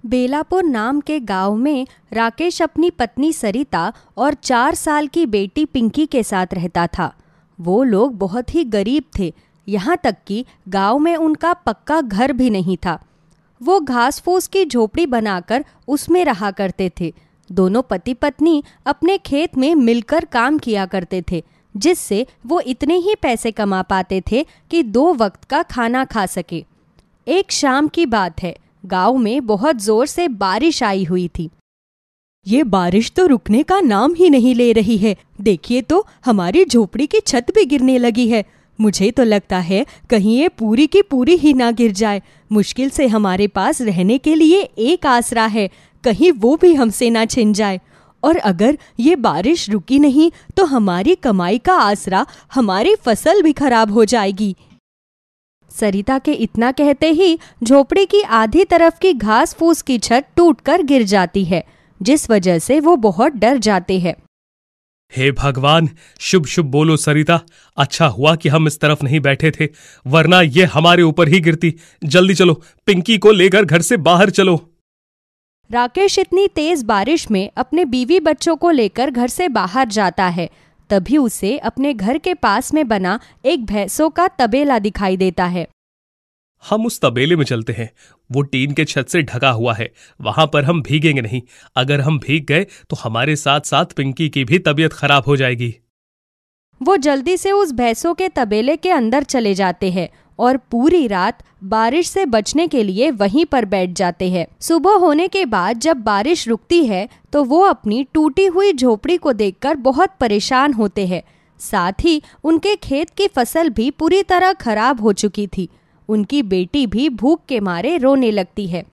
बेलापुर नाम के गांव में राकेश अपनी पत्नी सरिता और 4 साल की बेटी पिंकी के साथ रहता था। वो लोग बहुत ही गरीब थे, यहाँ तक कि गांव में उनका पक्का घर भी नहीं था। वो घास फूस की झोपड़ी बनाकर उसमें रहा करते थे। दोनों पति पत्नी अपने खेत में मिलकर काम किया करते थे, जिससे वो इतने ही पैसे कमा पाते थे कि 2 वक्त का खाना खा सके। एक शाम की बात है, गांव में बहुत जोर से बारिश आई हुई थी। ये बारिश तो रुकने का नाम ही नहीं ले रही है। देखिए तो हमारी झोपड़ी की छत भी गिरने लगी है। मुझे तो लगता है कहीं ये पूरी की पूरी ही ना गिर जाए। मुश्किल से हमारे पास रहने के लिए एक आसरा है, कहीं वो भी हमसे ना छिन जाए। और अगर ये बारिश रुकी नहीं तो हमारी कमाई का आसरा, हमारी फसल भी खराब हो जाएगी। सरिता के इतना कहते ही झोपड़ी की आधी तरफ की घास फूस की छत टूटकर गिर जाती है, जिस वजह से वो बहुत डर जाते हैं। हे भगवान, शुभ शुभ बोलो सरिता। अच्छा हुआ कि हम इस तरफ नहीं बैठे थे, वरना ये हमारे ऊपर ही गिरती। जल्दी चलो, पिंकी को लेकर घर से बाहर चलो। राकेश इतनी तेज बारिश में अपने बीवी बच्चों को लेकर घर से बाहर जाता है। तभी उसे अपने घर के पास में बना एक भैंसों का तबेला दिखाई देता है। हम उस तबेले में चलते हैं, वो टीन के छत से ढका हुआ है, वहां पर हम भीगेंगे नहीं। अगर हम भीग गए तो हमारे साथ साथ पिंकी की भी तबीयत खराब हो जाएगी। वो जल्दी से उस भैंसों के तबेले के अंदर चले जाते हैं और पूरी रात बारिश से बचने के लिए वहीं पर बैठ जाते हैं। सुबह होने के बाद जब बारिश रुकती है तो वो अपनी टूटी हुई झोपड़ी को देखकर बहुत परेशान होते हैं। साथ ही उनके खेत की फसल भी पूरी तरह खराब हो चुकी थी। उनकी बेटी भी भूख के मारे रोने लगती है।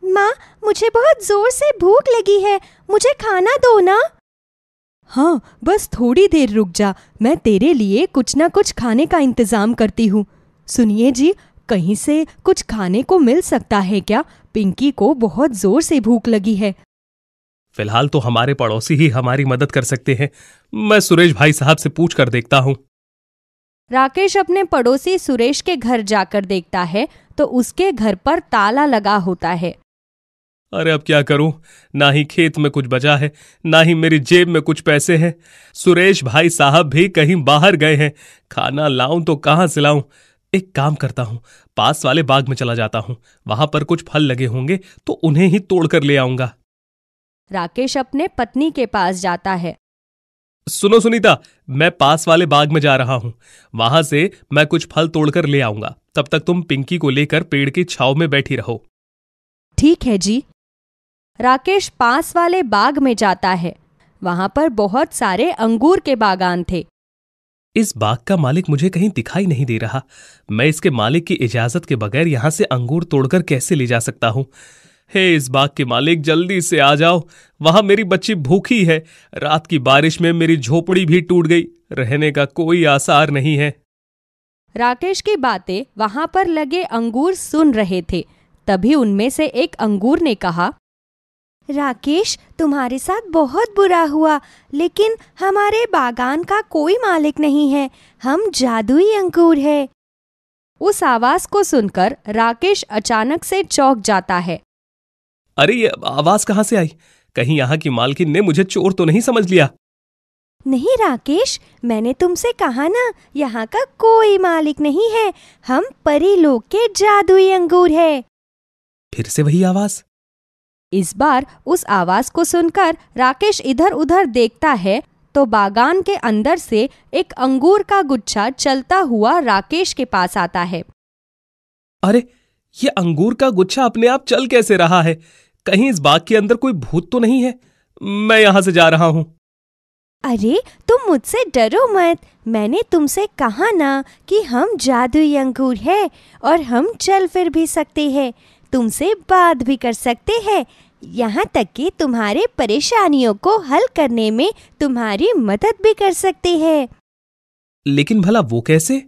माँ, मुझे बहुत जोर से भूख लगी है, मुझे खाना दो ना। हाँ, बस थोड़ी देर रुक जा, मैं तेरे लिए कुछ ना कुछ खाने का इंतजाम करती हूँ। सुनिए जी, कहीं से कुछ खाने को मिल सकता है क्या? पिंकी को बहुत जोर से भूख लगी है। फिलहाल तो हमारे पड़ोसी ही हमारी मदद कर सकते हैं। मैं सुरेश भाई साहब से पूछ कर देखता हूँ। राकेश अपने पड़ोसी सुरेश के घर जाकर देखता है तो उसके घर पर ताला लगा होता है। अरे अब क्या करूं? ना ही खेत में कुछ बचा है, ना ही मेरी जेब में कुछ पैसे हैं। सुरेश भाई साहब भी कहीं बाहर गए हैं। खाना लाऊं तो कहां से लाऊं? एक काम करता हूं, पास वाले बाग में चला जाता हूं, वहां पर कुछ फल लगे होंगे तो उन्हें ही तोड़ कर ले आऊंगा। राकेश अपने पत्नी के पास जाता है। सुनो सुनीता, मैं पास वाले बाग में जा रहा हूं, वहां से मैं कुछ फल तोड़कर ले आऊंगा। तब तक तुम पिंकी को लेकर पेड़ की छांव में बैठी रहो। ठीक है जी। राकेश पास वाले बाग में जाता है। वहां पर बहुत सारे अंगूर के बागान थे। इस बाग का मालिक मुझे कहीं दिखाई नहीं दे रहा। मैं इसके मालिक की इजाजत के बगैर यहां से अंगूर तोड़कर कैसे ले जा सकता हूं? हे इस बाग के मालिक, जल्दी से आ जाओ, वहां मेरी बच्ची भूखी है। रात की बारिश में मेरी झोपड़ी भी टूट गई, रहने का कोई आसार नहीं है। राकेश की बातें वहां पर लगे अंगूर सुन रहे थे। तभी उनमें से एक अंगूर ने कहा, राकेश, तुम्हारे साथ बहुत बुरा हुआ, लेकिन हमारे बागान का कोई मालिक नहीं है, हम जादुई अंगूर है। उस आवाज को सुनकर राकेश अचानक से चौंक जाता है। अरे ये आवाज कहां से आई? कहीं यहाँ की मालकिन ने मुझे चोर तो नहीं समझ लिया? नहीं राकेश, मैंने तुमसे कहा ना, यहाँ का कोई मालिक नहीं है, हम परी लोग के जादुई अंगूर है। फिर से वही आवाज। इस बार उस आवाज को सुनकर राकेश इधर उधर देखता है तो बागान के अंदर से एक अंगूर का गुच्छा चलता हुआ राकेश के पास आता है। अरे ये अंगूर का गुच्छा अपने आप चल कैसे रहा है? कहीं इस बाग के अंदर कोई भूत तो नहीं है? मैं यहां से जा रहा हूं। अरे तुम मुझसे डरो मत, मैंने तुमसे कहा ना कि हम जादुई अंगूर है और हम चल फिर भी सकते हैं, तुमसे बात भी कर सकते हैं, यहाँ तक कि तुम्हारे परेशानियों को हल करने में तुम्हारी मदद भी कर सकते हैं। लेकिन भला वो कैसे?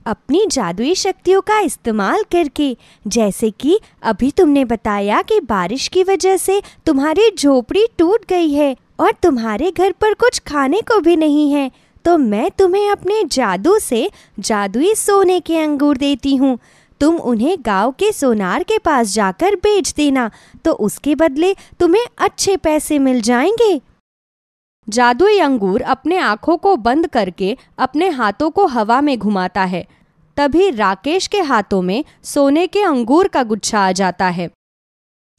अपनी जादुई शक्तियों का इस्तेमाल करके, जैसे कि अभी तुमने बताया कि बारिश की वजह से तुम्हारी झोपड़ी टूट गई है और तुम्हारे घर पर कुछ खाने को भी नहीं है, तो मैं तुम्हें अपने जादू से जादुई सोने के अंगूर देती हूँ। तुम उन्हें गांव के सोनार के पास जाकर बेच देना, तो उसके बदले तुम्हें अच्छे पैसे मिल जाएंगे। जादुई अंगूर अपने आंखों को बंद करके अपने हाथों को हवा में घुमाता है। तभी राकेश के हाथों में सोने के अंगूर का गुच्छा आ जाता है।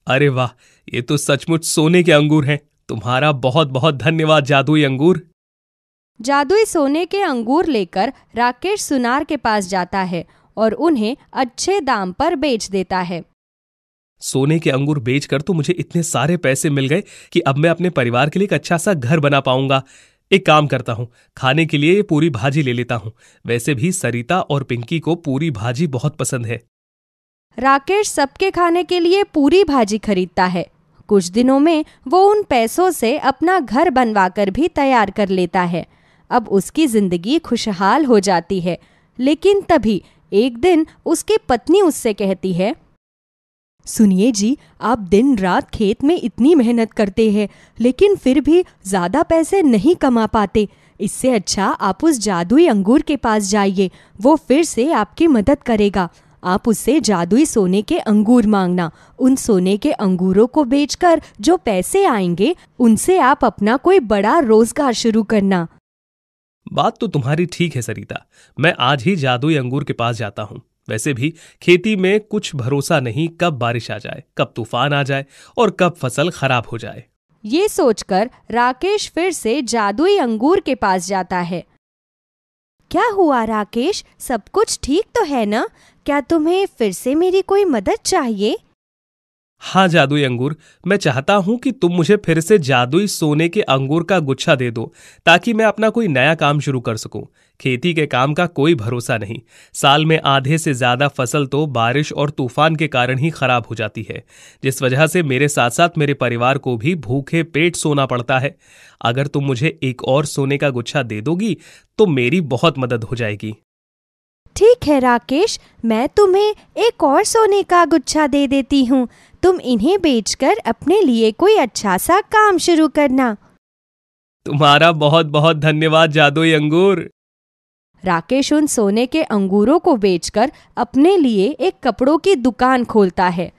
अरे वाह, ये तो सचमुच सोने के अंगूर हैं। तुम्हारा बहुत बहुत धन्यवाद जादुई अंगूर। जादुई सोने के अंगूर लेकर राकेश सुनार के पास जाता है और उन्हें अच्छे दाम पर बेच देता है। सोने के अंगूर बेचकर तो मुझे इतने सारे पैसे मिल गए कि अब मैं अपने परिवार के लिए एक अच्छा सा घर बना पाऊंगा। एक काम करता हूँ, खाने के लिए ये पूरी भाजी ले लेता हूँ। वैसे भी सरिता और पिंकी को पूरी भाजी बहुत पसंद है। राकेश सबके खाने के लिए पूरी भाजी खरीदता है। कुछ दिनों में वो उन पैसों से अपना घर बनवाकर भी तैयार कर लेता है। अब उसकी जिंदगी खुशहाल हो जाती है। लेकिन तभी एक दिन उसकी पत्नी उससे कहती है, सुनिए जी, आप दिन रात खेत में इतनी मेहनत करते हैं, लेकिन फिर भी ज्यादा पैसे नहीं कमा पाते। इससे अच्छा आप उस जादुई अंगूर के पास जाइए, वो फिर से आपकी मदद करेगा। आप उससे जादुई सोने के अंगूर मांगना। उन सोने के अंगूरों को बेचकर जो पैसे आएंगे, उनसे आप अपना कोई बड़ा रोजगार शुरू करना। बात तो तुम्हारी ठीक है सरिता, मैं आज ही जादुई अंगूर के पास जाता हूँ। वैसे भी खेती में कुछ भरोसा नहीं, कब बारिश आ जाए, कब तूफान आ जाए और कब फसल खराब हो जाए। ये सोचकर राकेश फिर से जादुई अंगूर के पास जाता है। क्या हुआ राकेश, सब कुछ ठीक तो है ना? क्या तुम्हें फिर से मेरी कोई मदद चाहिए? हाँ जादुई अंगूर, मैं चाहता हूं कि तुम मुझे फिर से जादुई सोने के अंगूर का गुच्छा दे दो, ताकि मैं अपना कोई नया काम शुरू कर सकूं। खेती के काम का कोई भरोसा नहीं। साल में आधे से ज्यादा फसल तो बारिश और तूफान के कारण ही खराब हो जाती है, जिस वजह से मेरे साथ साथ मेरे परिवार को भी भूखे पेट सोना पड़ता है। अगर तुम मुझे एक और सोने का गुच्छा दे दोगी तो मेरी बहुत मदद हो जाएगी। ठीक है राकेश, मैं तुम्हें एक और सोने का गुच्छा दे देती हूँ। तुम इन्हें बेचकर अपने लिए कोई अच्छा सा काम शुरू करना। तुम्हारा बहुत बहुत धन्यवाद जादुई अंगूर। राकेश उन सोने के अंगूरों को बेचकर अपने लिए एक कपड़ों की दुकान खोलता है।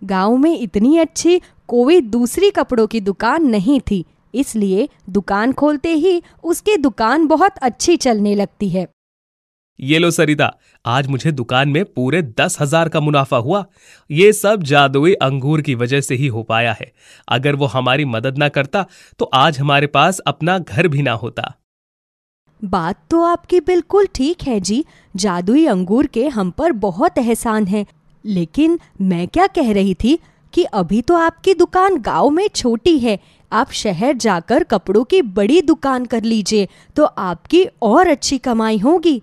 गांव में इतनी अच्छी कोई दूसरी कपड़ों की दुकान नहीं थी, इसलिए दुकान खोलते ही उसकी दुकान बहुत अच्छी चलने लगती है। ये लो सरिता, आज मुझे दुकान में पूरे 10,000 का मुनाफा हुआ। ये सब जादुई अंगूर की वजह से ही हो पाया है। अगर वो हमारी मदद ना करता तो आज हमारे पास अपना घर भी ना होता। बात तो आपकी बिल्कुल ठीक है जी, जादुई अंगूर के हम पर बहुत एहसान है। लेकिन मैं क्या कह रही थी कि अभी तो आपकी दुकान गांव में छोटी है। आप शहर जाकर कपड़ों की बड़ी दुकान कर लीजिए, तो आपकी और अच्छी कमाई होगी।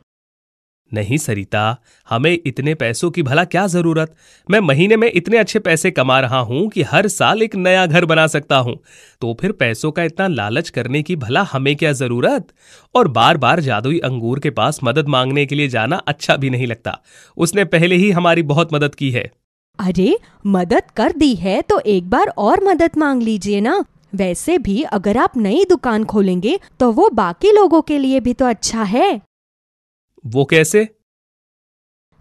नहीं सरिता, हमें इतने पैसों की भला क्या जरूरत। मैं महीने में इतने अच्छे पैसे कमा रहा हूं कि हर साल एक नया घर बना सकता हूं। तो फिर पैसों का इतना लालच करने की भला हमें क्या जरूरत। और बार बार जादुई अंगूर के पास मदद मांगने के लिए जाना अच्छा भी नहीं लगता। उसने पहले ही हमारी बहुत मदद की है। अरे, मदद कर दी है तो एक बार और मदद मांग लीजिए ना। वैसे भी अगर आप नई दुकान खोलेंगे तो वो बाकी लोगों के लिए भी तो अच्छा है। वो कैसे?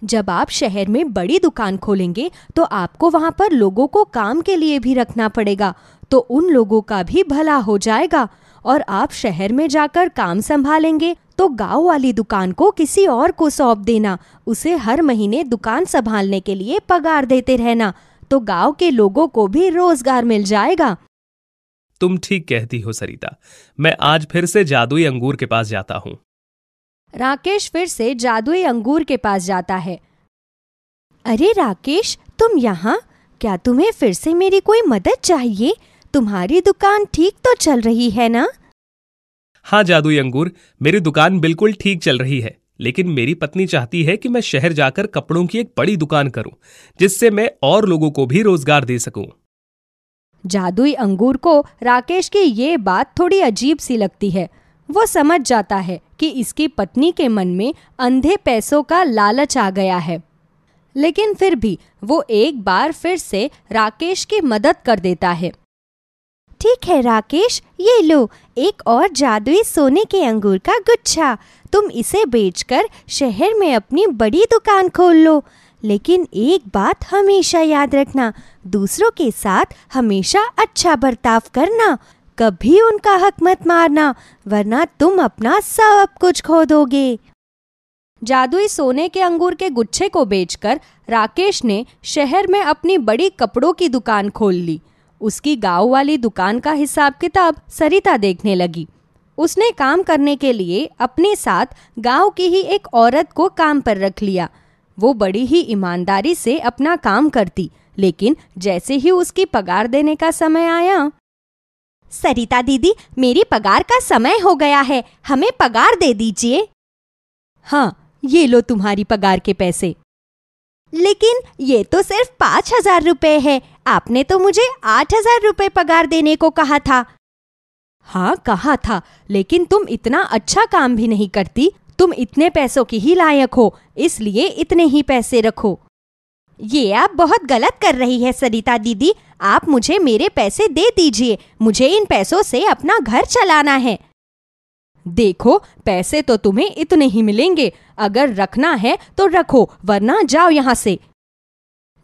जब आप शहर में बड़ी दुकान खोलेंगे तो आपको वहां पर लोगों को काम के लिए भी रखना पड़ेगा, तो उन लोगों का भी भला हो जाएगा। और आप शहर में जाकर काम संभालेंगे तो गांव वाली दुकान को किसी और को सौंप देना। उसे हर महीने दुकान संभालने के लिए पगार देते रहना, तो गांव के लोगों को भी रोजगार मिल जाएगा। तुम ठीक कहती हो सरिता, मैं आज फिर से जादुई अंगूर के पास जाता हूं। राकेश फिर से जादुई अंगूर के पास जाता है। अरे राकेश, तुम यहाँ? क्या तुम्हें फिर से मेरी कोई मदद चाहिए? तुम्हारी दुकान ठीक तो चल रही है ना? हाँ जादुई अंगूर, मेरी दुकान बिल्कुल ठीक चल रही है, लेकिन मेरी पत्नी चाहती है कि मैं शहर जाकर कपड़ों की एक बड़ी दुकान करूं, जिससे मैं और लोगों को भी रोजगार दे सकूं। जादुई अंगूर को राकेश की ये बात थोड़ी अजीब सी लगती है। वो समझ जाता है कि इसकी पत्नी के मन में अंधे पैसों का लालच आ गया है, लेकिन फिर भी वो एक बार फिर से राकेश की मदद कर देता है। ठीक है राकेश, ये लो एक और जादुई सोने के अंगूर का गुच्छा। तुम इसे बेचकर शहर में अपनी बड़ी दुकान खोल लो। लेकिन एक बात हमेशा याद रखना, दूसरों के साथ हमेशा अच्छा बर्ताव करना, कभी उनका हक मत मारना, वरना तुम अपना सब कुछ खो दोगे। जादुई सोने के अंगूर के गुच्छे को बेचकर राकेश ने शहर में अपनी बड़ी कपड़ों की दुकान खोल ली। उसकी गांव वाली दुकान का हिसाब किताब सरिता देखने लगी। उसने काम करने के लिए अपने साथ गांव की ही एक औरत को काम पर रख लिया। वो बड़ी ही ईमानदारी से अपना काम करती, लेकिन जैसे ही उसकी पगार देने का समय आया, सरिता दीदी, मेरी पगार का समय हो गया है, हमें पगार दे दीजिए। हाँ, ये लो तुम्हारी पगार के पैसे। लेकिन ये तो सिर्फ 5,000 रुपए है, आपने तो मुझे 8,000 रुपए पगार देने को कहा था। हाँ कहा था, लेकिन तुम इतना अच्छा काम भी नहीं करती, तुम इतने पैसों की ही लायक हो, इसलिए इतने ही पैसे रखो। ये आप बहुत गलत कर रही है सरिता दीदी, आप मुझे मेरे पैसे दे दीजिए, मुझे इन पैसों से अपना घर चलाना है। देखो, पैसे तो तुम्हें इतने ही मिलेंगे, अगर रखना है तो रखो, वरना जाओ यहाँ से।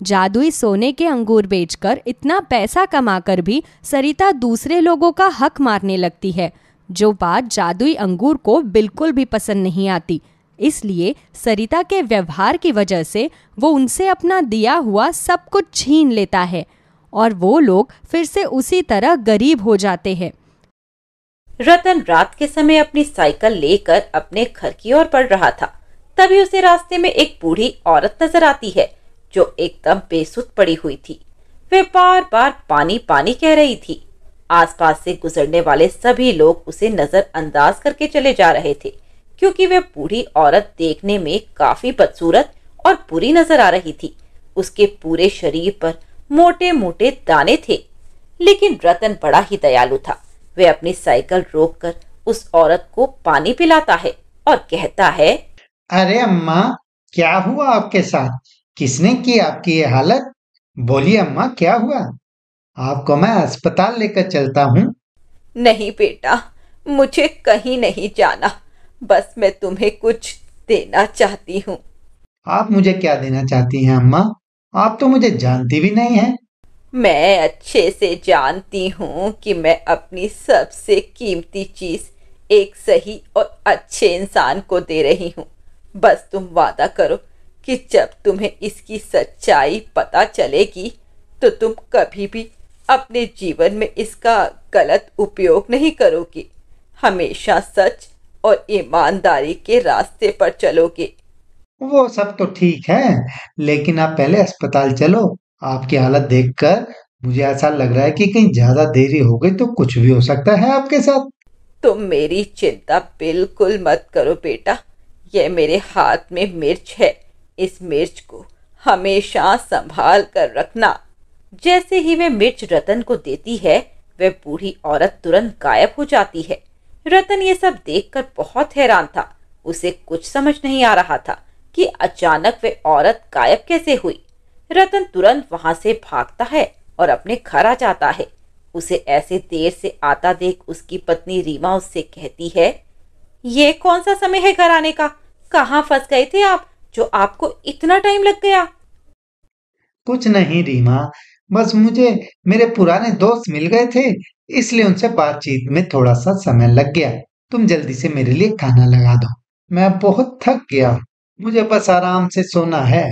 जादुई सोने के अंगूर बेचकर इतना पैसा कमाकर भी सरिता दूसरे लोगों का हक मारने लगती है, जो बात जादुई अंगूर को बिल्कुल भी पसंद नहीं आती। इसलिए सरिता के व्यवहार की वजह से वो उनसे अपना दिया हुआ सब कुछ छीन लेता है और वो लोग फिर से उसी तरह गरीब हो जाते हैं। रतन रात के समय अपनी साइकिल लेकर अपने घर की ओर बढ़ रहा था। तभी उसे रास्ते में एक बूढ़ी औरत नजर आती है, जो एकदम बेसुध पड़ी हुई थी। वे बार बार पानी पानी कह रही थी। आसपास से गुजरने वाले सभी लोग उसे नजरअंदाज करके चले जा रहे थे, क्योंकि वे बूढ़ी औरत देखने में काफी बदसूरत और बुरी नजर आ रही थी। उसके पूरे शरीर पर मोटे मोटे दाने थे। लेकिन रतन बड़ा ही दयालु था। वे अपनी साइकिल रोककर उस औरत को पानी पिलाता है और कहता है, अरे अम्मा, क्या हुआ आपके साथ? किसने की आपकी ये हालत? बोलिए अम्मा, क्या हुआ? आपको मैं अस्पताल लेकर चलता हूँ। नहीं बेटा, मुझे कहीं नहीं जाना, बस मैं तुम्हें कुछ देना चाहती हूँ। आप मुझे क्या देना चाहती हैं अम्मा? आप तो मुझे जानती भी नहीं हैं। मैं अच्छे से जानती हूँ कि मैं अपनी सबसे कीमती चीज एक सही और अच्छे इंसान को दे रही हूँ। बस तुम वादा करो कि जब तुम्हें इसकी सच्चाई पता चलेगी तो तुम कभी भी अपने जीवन में इसका गलत उपयोग नहीं करोगे। हमेशा सच और ईमानदारी के रास्ते पर चलोगे। वो सब तो ठीक है, लेकिन आप पहले अस्पताल चलो। आपकी हालत देखकर मुझे ऐसा लग रहा है कि कहीं ज्यादा देरी हो गई तो कुछ भी हो सकता है आपके साथ। तुम मेरी चिंता बिल्कुल मत करो बेटा। यह मेरे हाथ में मिर्च है, इस मिर्च को हमेशा संभाल कर रखना। जैसे ही वे मिर्च रतन को देती है, वह बूढ़ी औरत तुरंत गायब हो जाती है। रतन ये सब देखकर बहुत हैरान था। उसे कुछ समझ नहीं आ रहा था कि अचानक वे औरत गायब कैसे हुई। रतन तुरंत वहां से भागता है और अपने घर आ जाता है। उसे ऐसे देर से आता देख उसकी पत्नी रीमा उससे कहती है, ये कौन सा समय है घर आने का? कहाँ फंस गए थे आप, जो आपको इतना टाइम लग गया? कुछ नहीं रीमा, बस मुझे मेरे पुराने दोस्त मिल गए थे, इसलिए उनसे बातचीत में थोड़ा सा समय लग गया। तुम जल्दी से मेरे लिए खाना लगा दो, मैं बहुत थक गया हूँ। मुझे बस आराम से सोना है।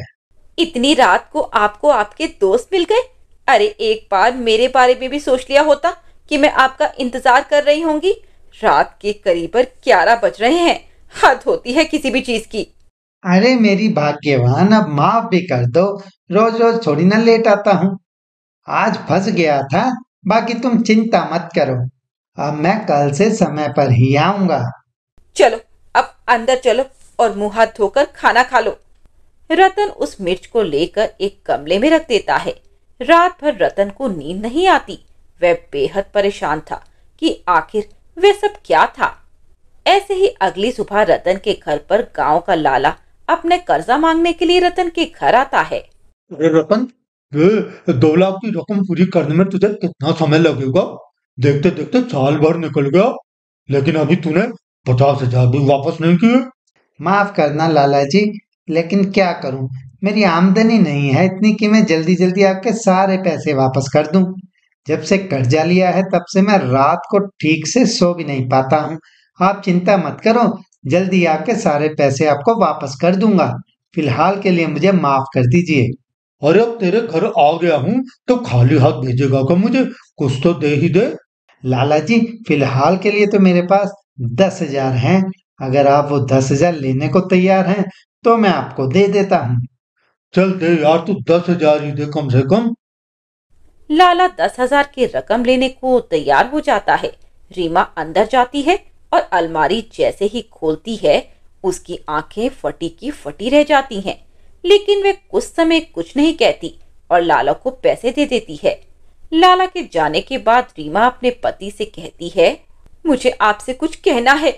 इतनी रात को आपको आपके दोस्त मिल गए? अरे एक बार मेरे बारे में भी सोच लिया होता कि मैं आपका इंतजार कर रही होंगी। रात के करीबन 11 बज रहे हैं। हद होती है किसी भी चीज की। अरे मेरी भाग्यवान, अब माफ भी कर दो। रोज रोज थोड़ी ना लेट आता हूँ। आज फंस गया था, बाकी तुम चिंता मत करो। अब मैं कल से समय पर ही आऊंगा। चलो अब अंदर चलो और मुंह हाथ धोकर खाना खा लो। रतन उस मिर्च को लेकर एक गमले में रख देता है। रात भर रतन को नींद नहीं आती। वह बेहद परेशान था कि आखिर वह सब क्या था। ऐसे ही अगली सुबह रतन के घर पर गांव का लाला अपने कर्जा मांगने के लिए रतन के घर आता है। अरे रतन, ये 2 लाख की रकम पूरी करने में तुझे कितना समय लगेगा? देखते देखते साल भर निकल गया, लेकिन अभी तूने 50,000 भी वापस नहीं किए। माफ करना लाला जी, लेकिन क्या करूं, मेरी आमदनी नहीं है इतनी कि मैं जल्दी जल्दी आपके सारे पैसे वापस कर दूं। जब से कर्जा लिया है तब से मैं रात को ठीक से सो भी नहीं पाता हूँ। आप चिंता मत करो, जल्दी आपके सारे पैसे आपको वापस कर दूंगा। फिलहाल के लिए मुझे माफ कर दीजिए। अरे अब तेरे घर आ गया हूँ तो खाली हाथ भेजेगा क्या मुझे? कुछ तो दे ही दे। लाला जी, फिलहाल के लिए तो मेरे पास 10,000 हैं। अगर आप वो 10,000 लेने को तैयार हैं तो मैं आपको दे देता हूँ। चल दे यार, तू 10,000 ही दे कम से कम। लाला 10,000 की रकम लेने को तैयार हो जाता है। रीमा अंदर जाती है और अलमारी जैसे ही खोलती है उसकी आंखें फटी की फटी रह जाती हैं। लेकिन वे कुछ समय कुछ नहीं कहती और लाला को पैसे दे देती है। लाला के जाने के बाद रीमा अपने पति से कहती है, मुझे आपसे कुछ कहना है।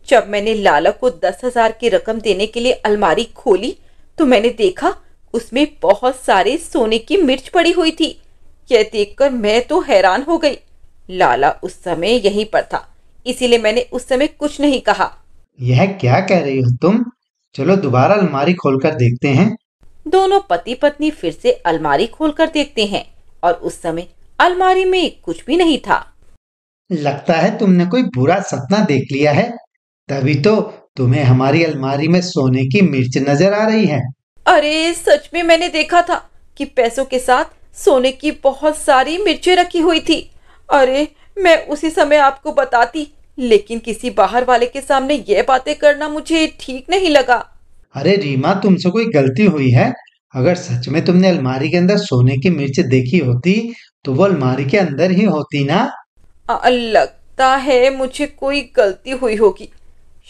जब मैंने लाला को 10,000 की रकम देने के लिए अलमारी खोली तो मैंने देखा उसमें बहुत सारे सोने की मिर्च पड़ी हुई थी। यह देखकर मैं तो हैरान हो गई। लाला उस समय यहीं पर था, इसीलिए मैंने उस समय कुछ नहीं कहा। यह क्या कह रही हो तुम? चलो दोबारा अलमारी खोलकर देखते हैं। दोनों पति पत्नी फिर से अलमारी खोलकर देखते हैं और उस समय अलमारी में कुछ भी नहीं था। लगता है तुमने कोई बुरा सपना देख लिया है, तभी तो तुम्हें हमारी अलमारी में सोने की मिर्च नजर आ रही है। अरे सच में मैंने देखा था कि पैसों के साथ सोने की बहुत सारी मिर्चें रखी हुई थी। अरे मैं उसी समय आपको बताती, लेकिन किसी बाहर वाले के सामने ये बातें करना मुझे ठीक नहीं लगा। अरे रीमा, तुमसे कोई गलती हुई है? अगर सच में तुमने अलमारी के अंदर सोने की मिर्च देखी होती तो वो अलमारी के अंदर ही होती ना। लगता है मुझे कोई गलती हुई होगी।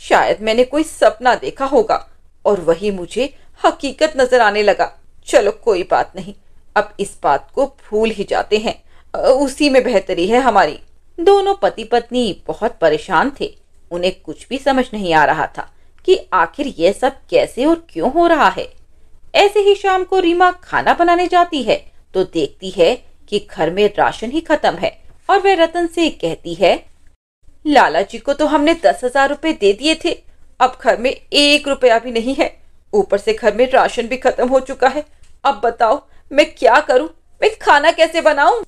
शायद मैंने कोई सपना देखा होगा और वही मुझे हकीकत नजर आने लगा। चलो कोई बात नहीं, अब इस बात को भूल ही जाते हैं। उसी में बेहतरी है हमारी। दोनों पति पत्नी बहुत परेशान थे। उन्हें कुछ भी समझ नहीं आ रहा था कि आखिर यह सब कैसे और क्यों हो रहा है। ऐसे ही शाम को रीमा खाना बनाने जाती है तो देखती है कि घर में राशन ही खत्म है और वह रतन से कहती है, लाला जी को तो हमने 10,000 रुपए दे दिए थे, अब घर में 1 रुपया भी नहीं है। ऊपर से घर में राशन भी खत्म हो चुका है। अब बताओ मैं क्या करूं? मैं खाना कैसे बनाऊं?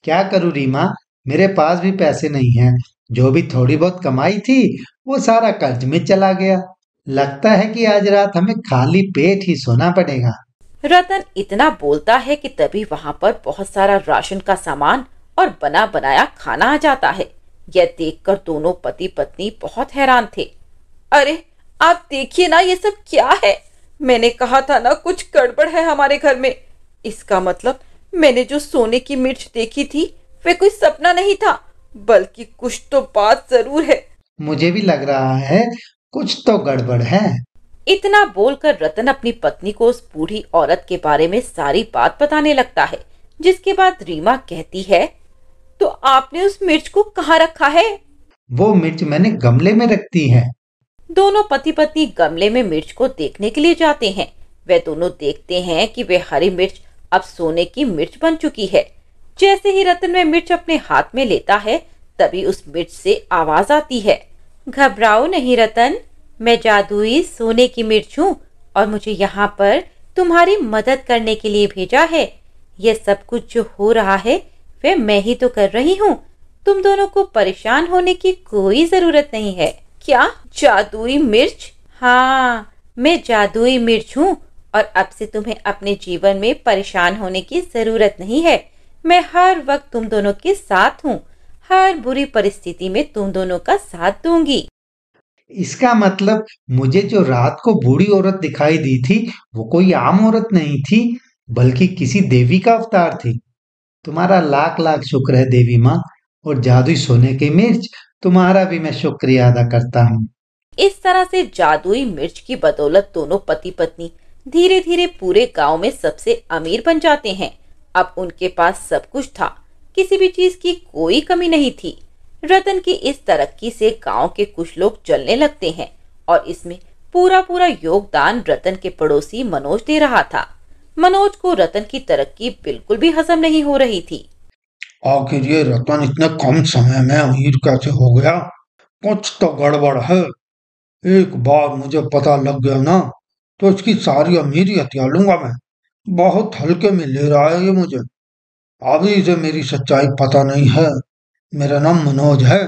क्या करूं रीमा, मेरे पास भी पैसे नहीं हैं। जो भी थोड़ी बहुत कमाई थी वो सारा कर्ज में चला गया। लगता है कि आज रात हमें खाली पेट ही सोना पड़ेगा। रतन इतना बोलता है कि तभी वहां पर बहुत सारा राशन का सामान और बना बनाया खाना आ जाता है। यह देखकर दोनों पति पत्नी बहुत हैरान थे। अरे आप देखिए ना, ये सब क्या है? मैंने कहा था ना कुछ गड़बड़ है हमारे घर में। इसका मतलब मैंने जो सोने की मिर्च देखी थी वे कोई सपना नहीं था, बल्कि कुछ तो बात जरूर है। मुझे भी लग रहा है कुछ तो गड़बड़ है। इतना बोलकर रतन अपनी पत्नी को उस बूढ़ी औरत के बारे में सारी बात बताने लगता है। जिसके बाद रीमा कहती है, तो आपने उस मिर्च को कहाँ रखा है? वो मिर्च मैंने गमले में रख दी है। दोनों पति पत्नी गमले में मिर्च को देखने के लिए जाते हैं। वे दोनों देखते हैं कि वे हरी मिर्च अब सोने की मिर्च बन चुकी है। जैसे ही रतन वह मिर्च अपने हाथ में लेता है तभी उस मिर्च से आवाज आती है, घबराओ नहीं रतन, मैं जादुई सोने की मिर्च हूँ और मुझे यहाँ पर तुम्हारी मदद करने के लिए भेजा है। यह सब कुछ जो हो रहा है वह मैं ही तो कर रही हूँ। तुम दोनों को परेशान होने की कोई जरूरत नहीं है। क्या जादुई मिर्च? हाँ, मैं जादुई मिर्च हूँ और अब से तुम्हें अपने जीवन में परेशान होने की जरूरत नहीं है। मैं हर वक्त तुम दोनों के साथ हूँ। हर बुरी परिस्थिति में तुम दोनों का साथ दूंगी। इसका मतलब मुझे जो रात को बूढ़ी औरत दिखाई दी थी वो कोई आम औरत नहीं थी, बल्कि किसी देवी का अवतार थी। तुम्हारा लाख लाख शुक्र है देवी माँ, और जादुई सोने की मिर्च, तुम्हारा भी मैं शुक्रिया अदा करता हूँ। इस तरह से जादुई मिर्च की बदौलत दोनों पति पत्नी धीरे धीरे पूरे गांव में सबसे अमीर बन जाते हैं। अब उनके पास सब कुछ था, किसी भी चीज की कोई कमी नहीं थी। रतन की इस तरक्की से गांव के कुछ लोग जलने लगते हैं और इसमें पूरा पूरा योगदान रतन के पड़ोसी मनोज दे रहा था। मनोज को रतन की तरक्की बिल्कुल भी हजम नहीं हो रही थी। आखिर ये रतन इतने कम समय में अमीर कैसे हो गया? कुछ तो गड़बड़ है। एक बार मुझे पता लग गया ना तो इसकी सारी अमीरी हथिया लूंगा मैं। बहुत हल्के में ले रहा है ये मुझे। अभी से मेरी सच्चाई पता नहीं है। मेरा नाम मनोज है।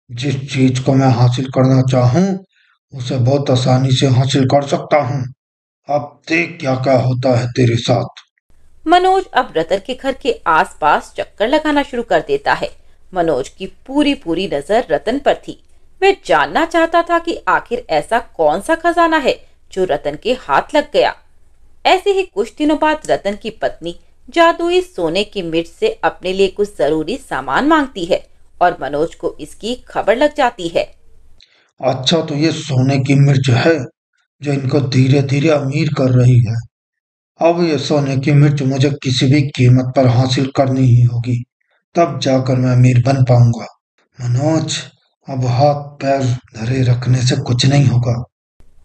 जिस चीज को मैं हासिल करना चाहूँ उसे बहुत आसानी से हासिल कर सकता हूँ। अब देख क्या क्या होता है तेरे साथ। मनोज अब रतन के घर के आसपास चक्कर लगाना शुरू कर देता है। मनोज की पूरी पूरी नजर रतन पर थी। वह जानना चाहता था कि आखिर ऐसा कौन सा खजाना है जो रतन के हाथ लग गया। ऐसे ही कुछ दिनों बाद रतन की पत्नी जादुई सोने की मिर्च से अपने लिए कुछ जरूरी सामान मांगती है और मनोज को इसकी खबर लग जाती है। अच्छा, तो ये सोने की मिर्च है जो इनको धीरे धीरे अमीर कर रही है। अब ये सोने की मिर्च मुझे किसी भी कीमत पर हासिल करनी ही होगी, तब जाकर मैं अमीर बन पाऊंगा। मनोज, अब हाथ पैर धरे रखने से कुछ नहीं होगा।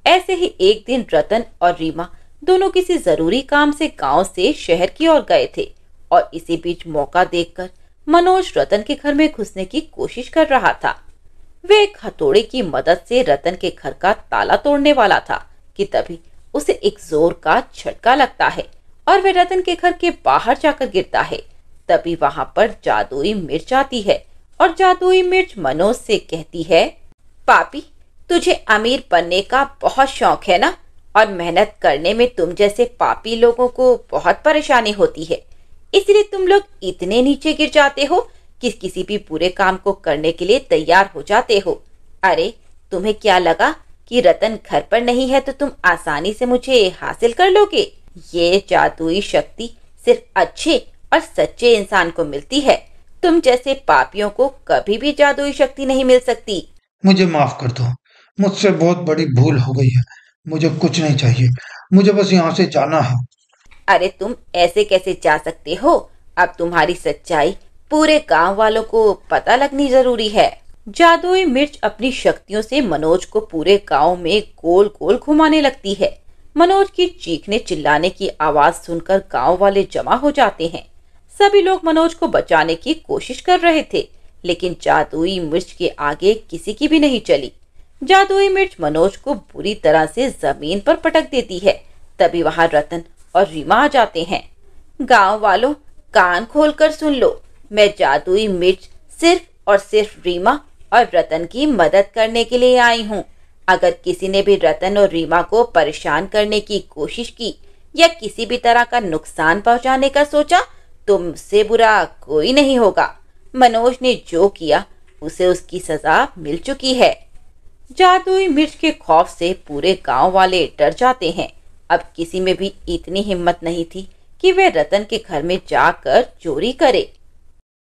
ऐसे ही एक दिन रतन और रीमा दोनों किसी जरूरी काम से गांव से शहर की ओर गए थे और इसी बीच मौका देखकर मनोज रतन के घर में घुसने की कोशिश कर रहा था। वे एक हथौड़े की मदद से रतन के घर का ताला तोड़ने वाला था कि तभी उसे एक जोर का झटका लगता है और वह रतन के घर के बाहर जाकर गिरता है। तभी वहां पर जादुई मिर्च आती है और जादुई मिर्च मनोज से कहती है, पापी, तुझे अमीर बनने का बहुत शौक है ना, और मेहनत करने में तुम जैसे पापी लोगों को बहुत परेशानी होती है, इसलिए तुम लोग इतने नीचे गिर जाते हो कि किसी भी बुरे काम को करने के लिए तैयार हो जाते हो। अरे, तुम्हें क्या लगा कि रतन घर पर नहीं है तो तुम आसानी से मुझे हासिल कर लोगे? ये जादुई शक्ति सिर्फ अच्छे और सच्चे इंसान को मिलती है। तुम जैसे पापियों को कभी भी जादुई शक्ति नहीं मिल सकती। मुझे माफ कर दो। मुझसे बहुत बड़ी भूल हो गई है। मुझे कुछ नहीं चाहिए। मुझे बस यहाँ से जाना है। अरे, तुम ऐसे कैसे जा सकते हो? अब तुम्हारी सच्चाई पूरे गांव वालों को पता लगनी जरूरी है। जादुई मिर्च अपनी शक्तियों से मनोज को पूरे गांव में गोल गोल घुमाने लगती है। मनोज की चीखने चिल्लाने की आवाज सुनकर गांव वाले जमा हो जाते हैं। सभी लोग मनोज को बचाने की कोशिश कर रहे थे, लेकिन जादुई मिर्च के आगे किसी की भी नहीं चली। जादुई मिर्च मनोज को बुरी तरह से जमीन पर पटक देती है। तभी वहां रतन और रीमा आ जाते हैं। गांव वालों, कान खोलकर सुन लो, मैं जादुई मिर्च सिर्फ और सिर्फ रीमा और रतन की मदद करने के लिए आई हूँ। अगर किसी ने भी रतन और रीमा को परेशान करने की कोशिश की या किसी भी तरह का नुकसान पहुंचाने का सोचा तो मुझसे बुरा कोई नहीं होगा। मनोज ने जो किया उसे उसकी सजा मिल चुकी है। जादुई मिर्च के खौफ से पूरे गांव वाले डर जाते हैं। अब किसी में भी इतनी हिम्मत नहीं थी कि वे रतन के घर में जाकर चोरी करे।